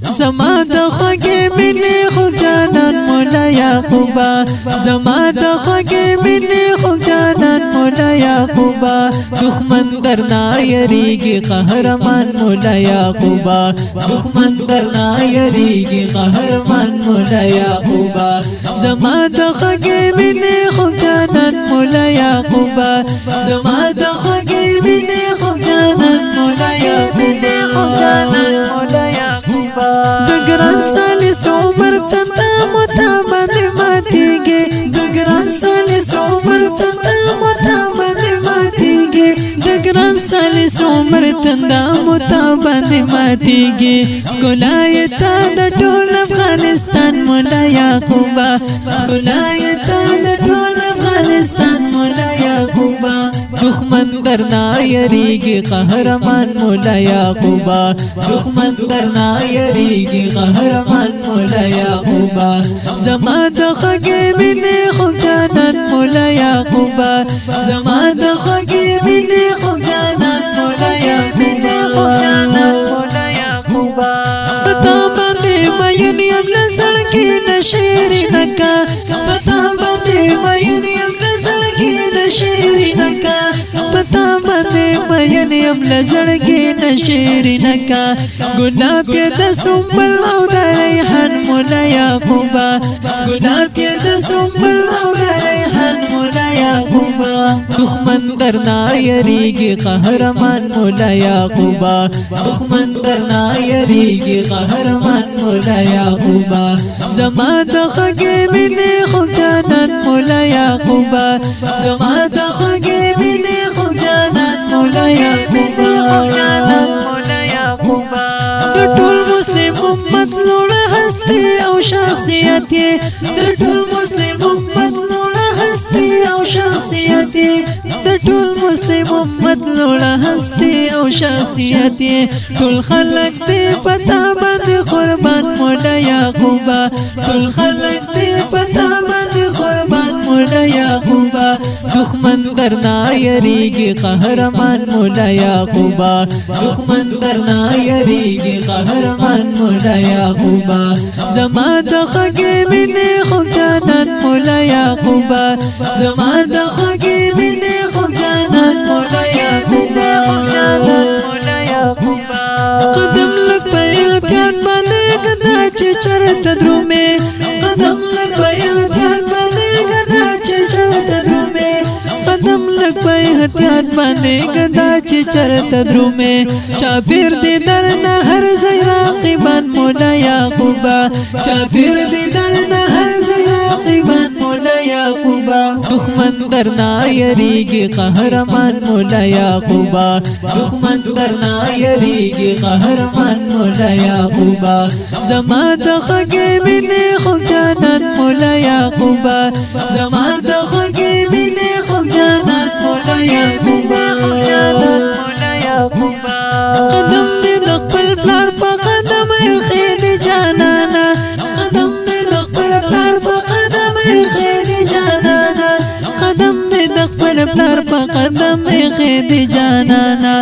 زما د خوږې مینې خوږ جانان مولا یعقوبا زما د خوږې مینې خوږ جانان مولا یعقوبا دښمن درنا یریږي قهرمان مولا یعقوبا دښمن درنا یریږي قهرمان مولا یعقوبا زما د خوږې مینې خوږ جانان مولا یعقوبا زما د خوږې مینې خوږ جانان مولا یعقوبا د ګران سالس عمر تنده متابد ماتیږي د ګران سالس عمر تنده متابد ماتیږي د ګران سالس عمر تنده متابد ماتیږي ګلایتا د ټول افغانستان مولا یعقوبا ګلایتا د ټول افغانستان مولا یعقوبا دښمن درنا یریږي قهرمان مولا یعقوبا دښمن درنا یریږي قهرمان مولا یعقوبا زما د خوږې مینې خوږ جانان مولا یعقوبا زما د خوږې مینې خوږ جانان مولا یعقوبا پتا باندې مین یم له زړګي نه شیرینه کا پتا باندې مین یم له زړګي نه شیرینه کا پتا باندې مین یم له زړګي نه شیرینه کا ګلاب یې د سنبل او د ریحان مولا یعقوبا ګلاب یې د سنبل او د ریحان مولا یعقوبا دښمن درنا یریږي قهرمان مولا یعقوبا دښمن درنا یریږي قهرمان مولا یعقوبا زما د خوږې مینې خوږ جانان مولا یعقوبا زما د خوږې مینې خوږ جانان مولا یعقوبا د ټول مسلم امت لوړه هستی او شخصیت یې د ټول مسلم امت لوړه هستی او شخصیت یې د ټول مسلم امت لوړه هستی او شخصیت یې ټول خلک دې پتا باندې قربان مولا یعقوبا ټول خلک دې پتا باندې قربان مولا یعقوبا دښمن درنا یریږي قهرمان مولا یعقوبا دښمن درنا یریږي قهرمان مولا یعقوبا زما د خوږې مینې خوږ جانان مولا یعقوبا زما د خوږې مینې خوږ جانان مولا یعقوبا قدم لږ په احتیاط باندې ګدا چې چرته درومې قدم لږ په احتیاط باندې ګدا چې چرته درومې قدم لږ په احتیاط باندې ګدا چې چرته درومې چاپیر دې درنه هر ځای راقبان مولا یعقوبا چاپیر دې درنه هر ځای راقبان مولا یعقوبا دښمن درنا یریږي قهرمان مولا یعقوبا دښمن درنا یریږي قهرمان مولا یعقوبا زما د خوږې مینې خوږ جانان مولا یعقوبا زما د خوږې مینې خوږ جانان مولا یعقوبا قدم دې د خپل پلار په قدم ایښی دی جانانا قدم دې د خپل پلار په قدم ایښی دی جانانا قدم دې د خپل پلار په قدم ایښی دی جانانا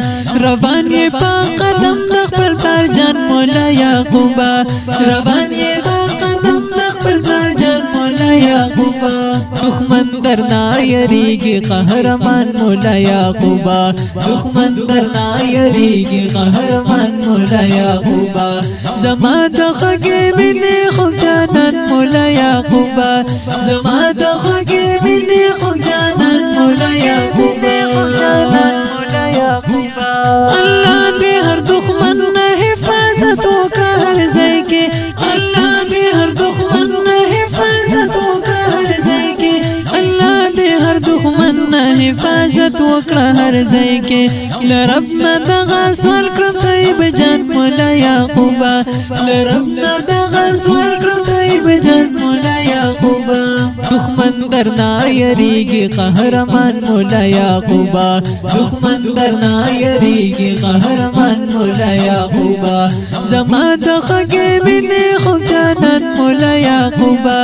روان یې په قدم د خپل پلار جان مولا یعقوبا روان یې په قدم د خپل پلار جان مولا یعقوبا دښمن درنا یریږي قهرمان مولا یعقوبا دښمن درنا یریږي قهرمان مولا یعقوبا زما د خوږې مینې خوږ جانان مولا یعقوبا زما د خوږې مینې خوږ جانان مولا یعقوبا الله دې هر دښمن نه حفاظت وکړه هر ځای کې الله دې هر دښمن نه حفاظت وکړه هر ځای کې الله دې هر دښمن نه حفاظت وکړه هر ځای کې لرب نه دغه سوال کړم طیب جان مولا یعقوبا لرب نه دغه سوال کړم طیب جان مولا یعقوبا دښمن درنا یریږي قهرمان مولا یعقوبا دښمن درنا یریږي قهرمان مولا یعقوبا زما د خوږې مینې خوږ جانان مولا یعقوبا